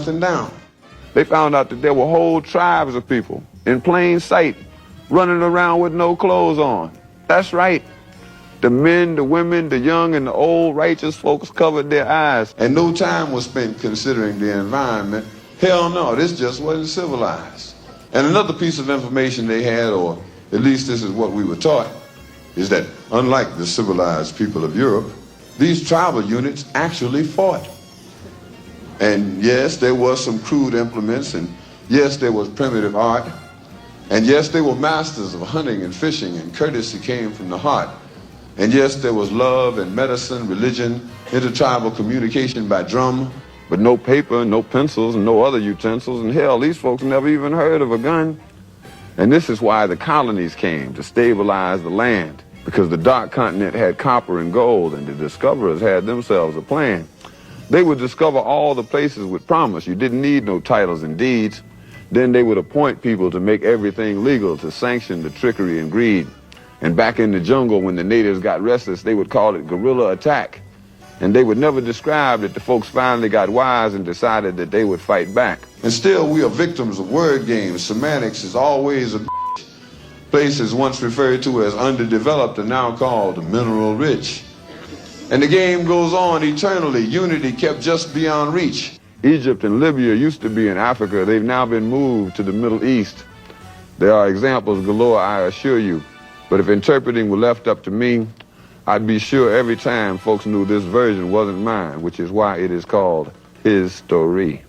down. They found out that there were whole tribes of people in plain sight running around with no clothes on. That's right. The men, the women, the young, and the old righteous folks covered their eyes. And no time was spent considering the environment. Hell no, this just wasn't civilized. And another piece of information they had, or at least this is what we were taught, is that unlike the civilized people of Europe, these tribal units actually fought. And yes, there was some crude implements, and yes, there was primitive art, and yes, they were masters of hunting and fishing, and courtesy came from the heart. And yes, there was love and medicine, religion, intertribal communication by drum, but no paper, no pencils, and no other utensils, and hell, these folks never even heard of a gun. And this is why the colonies came, to stabilize the land, because the dark continent had copper and gold, and the discoverers had themselves a plan. They would discover all the places with promise. You didn't need no titles and deeds. Then they would appoint people to make everything legal, to sanction the trickery and greed. And back in the jungle, when the natives got restless, they would call it guerrilla attack. And they would never describe that the folks finally got wise and decided that they would fight back. And still, we are victims of word games. Semantics is always a places once referred to as underdeveloped are now called mineral rich. And the game goes on eternally. Unity kept just beyond reach. Egypt and Libya used to be in Africa. They've now been moved to the Middle East. There are examples galore, I assure you. But if interpreting were left up to me, I'd be sure every time folks knew this version wasn't mine, which is why it is called his story.